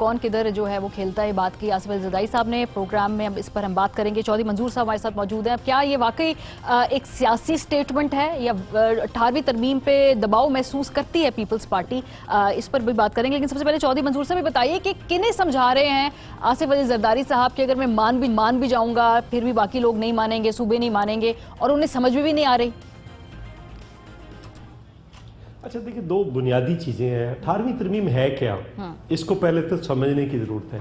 कौन किधर जो है वो खेलता है, बात की आसिफ अली ज़रदारी साहब ने प्रोग्राम में। अब इस पर हम बात करेंगे। चौधरी मंजूर साहब हमारे साथ मौजूद हैं। अब क्या ये वाकई एक सियासी स्टेटमेंट है या 18वीं तरमीम पे दबाव महसूस करती है पीपल्स पार्टी, इस पर भी बात करेंगे। लेकिन सबसे पहले चौधरी मंजूर साहब बताइए कि किन्हें समझा रहे हैं आसिफ अली ज़रदारी साहब कि अगर मैं मान भी जाऊंगा फिर भी बाकी लोग नहीं मानेंगे, सूबे नहीं मानेंगे, और उन्हें समझ में भी नहीं आ रही। अच्छा देखिए, दो बुनियादी चीजें हैं। 18वीं तरमीम है क्या, इसको पहले तो समझने की जरूरत है।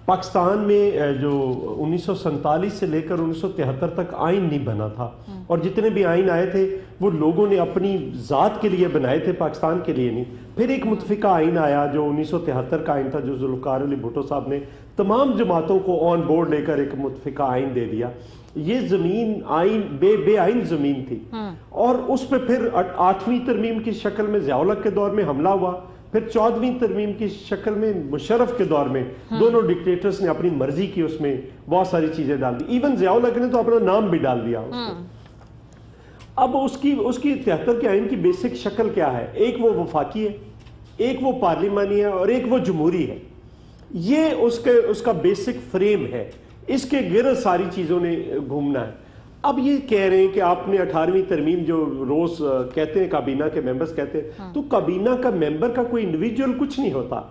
पाकिस्तान में जो 1947 से लेकर 1973 तक आइन नहीं बना था, और जितने भी आइन आए थे वो लोगों ने अपनी ज़ात के लिए बनाए थे, पाकिस्तान के लिए नहीं। फिर एक मुतफिका आइन आया जो 1973 का आइन था, जो जुल्फ़िकार अली भुट्टो साहब ने तमाम जमातों को ऑन बोर्ड लेकर एक मुतफिका आइन दे दिया। ये जमीन आइन बे आइन जमीन थी, और उस पर फिर 8वीं तरमीम की शक्ल में ज़िया-उल-हक के दौर में हमला हुआ, फिर 14वीं तरमीम की शक्ल में मुशर्रफ के दौर में दोनों डिक्टेटर्स ने अपनी मर्जी की उसमें बहुत सारी चीजें डाल दी। इवन ज़िया-उल-हक ने तो अपना नाम भी डाल दिया उसको। अब उसकी 73 के आइन की बेसिक शक्ल क्या है? एक वो वफाकी है, एक वो पार्लिमानी है, और एक वो जमहूरी है। ये उसका बेसिक फ्रेम है। इसके गिर्द सारी चीजों ने घूमना है। अब ये कह रहे हैं कि आपने 18वीं तरमीम, जो रोज कहते हैं काबीना के मेंबर्स कहते हैं, तो काबीना का मेंबर का कोई इंडिविजुअल कुछ नहीं होता।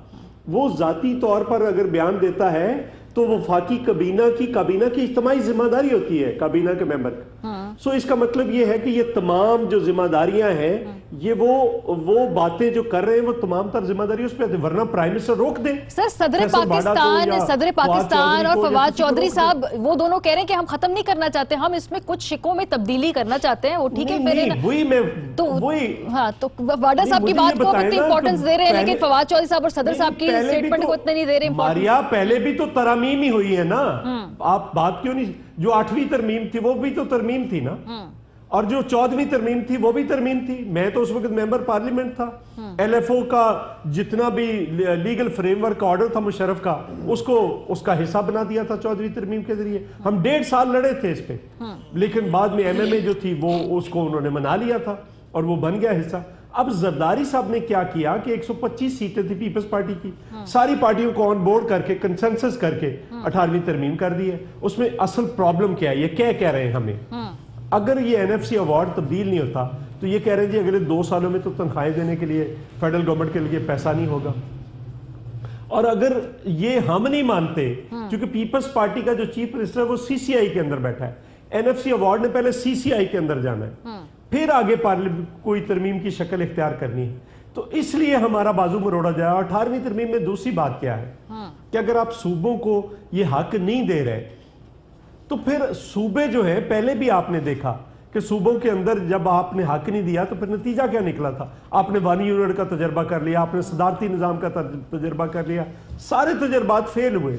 वो जाती तौर पर अगर बयान देता है तो वफाकी काबीना की इज्तिमाई जिम्मेदारी होती है काबीना के मेंबर का। सो इसका मतलब ये है कि ये तमाम जो जिम्मेदारियां हैं, ये वो बातें जो कर रहे हैं, वो तमाम तर जिम्मेदारी उस पर, वरना प्राइम मिनिस्टर रोक दे। सर, सदर पाकिस्तान और फवाद चौधरी साहब वो दोनों कह रहे हैं कि हम खत्म नहीं करना चाहते, हम इसमें कुछ शिकों में तब्दीली करना चाहते हैं। वो ठीक है, तो वाडा साहब की बात को इतनी इंपॉर्टेंस दे रहे हैं, लेकिन फवाद चौधरी साहब और सदर साहब की स्टेटमेंट को इतने नहीं दे रहे। मारिया, पहले भी तो तरामीम ही हुई है ना, आप बात क्यों नहीं? जो 8वीं तरमीम थी वो भी तो तरमीम थी ना, और जो 14वीं तरमीम थी वो भी तरमीम थी। मैं तो उस वक्त मेंबर पार्लियामेंट था। LFO का जितना भी लीगल फ्रेमवर्क ऑर्डर था मुशर्रफ का, उसका हिस्सा बना दिया था 14वीं तरमीम के जरिए। हम 1.5 साल लड़े थे इस पे, लेकिन बाद में MMA जो थी वो उसको उन्होंने मना लिया था और वो बन गया हिस्सा। अब जरदारी साहब ने क्या किया कि 125 सीटें थी पीपल्स पार्टी की, सारी पार्टियों को ऑन बोर्ड करके कंसेंसस करके 18वीं तरमीम कर दी है। उसमें असल प्रॉब्लम क्या है, ये क्या कह रहे हैं हमें? अगर ये NFC अवार्ड तब्दील नहीं होता तो ये कह रहे हैं जी अगले 2 सालों में तो तनख्वाहें देने के लिए फेडरल गवर्नमेंट के लिए पैसा नहीं होगा। और अगर ये हम नहीं मानते, क्योंकि पीपल्स पार्टी का जो चीफ मिनिस्टर है वो CCI के अंदर बैठा है, NFC अवार्ड ने पहले CCI के अंदर जाना है, फिर आगे कोई तरमीम की शक्ल इख्तियार करनी है। तो इसलिए हमारा बाजू मरोड़ा जाए। 18वीं तरमीम में दूसरी बात क्या है कि अगर आप सूबों को ये हक नहीं दे रहे, तो फिर सूबे जो है, पहले भी आपने देखा कि सूबों के अंदर जब आपने हक नहीं दिया तो फिर नतीजा क्या निकला था? आपने 1 यूनिट का तजर्बा कर लिया, आपने सदारती निज़ाम का तजर्बा कर लिया, सारे तजर्बात फेल हुए।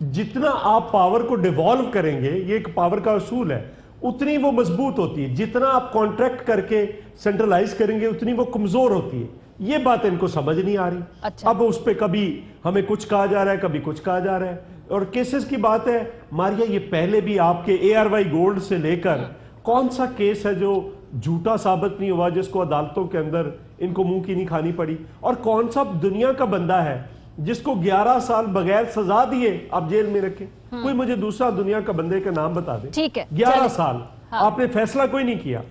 जितना आप पावर को डिवॉल्व करेंगे, ये एक पावर का असूल है, उतनी वो मजबूत होती है। जितना आप कॉन्ट्रैक्ट करके सेंट्रलाइज करेंगे उतनी वो कमजोर होती है। ये बात इनको समझ नहीं आ रही। अच्छा। अब उस पर कभी हमें कुछ कहा जा रहा है, कभी कुछ कहा जा रहा है। और केसेस की बात है मारिया, ये पहले भी आपके ARY गोल्ड से लेकर कौन सा केस है जो झूठा साबित नहीं हुआ, जिसको अदालतों के अंदर इनको मुंह की नहीं खानी पड़ी? और कौन सा दुनिया का बंदा है जिसको 11 साल बगैर सजा दिए आप जेल में रखे? कोई मुझे दूसरा दुनिया का बंदे का नाम बता दे। ठीक है, 11 साल आपने फैसला कोई नहीं किया।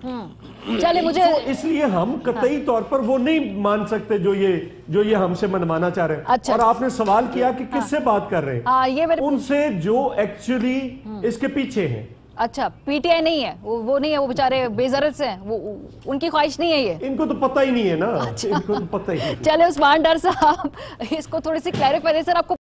चले मुझे तो इसलिए हम कतई तौर पर वो नहीं मान सकते जो ये हमसे मनवाना चाह रहे हैं। अच्छा। और आपने सवाल किया कि किससे बात कर रहे हैं, उनसे जो एक्चुअली इसके पीछे हैं। अच्छा, PTI नहीं है, वो नहीं है, वो बेचारे बेजरत से हैं, वो उनकी ख्वाहिश नहीं है ये। इनको तो पता ही नहीं है ना। अच्छा। इनको तो पता ही नहीं। चले उस्मान डार साहब, इसको थोड़ी सी क्लैरिफाई दे सर। आपको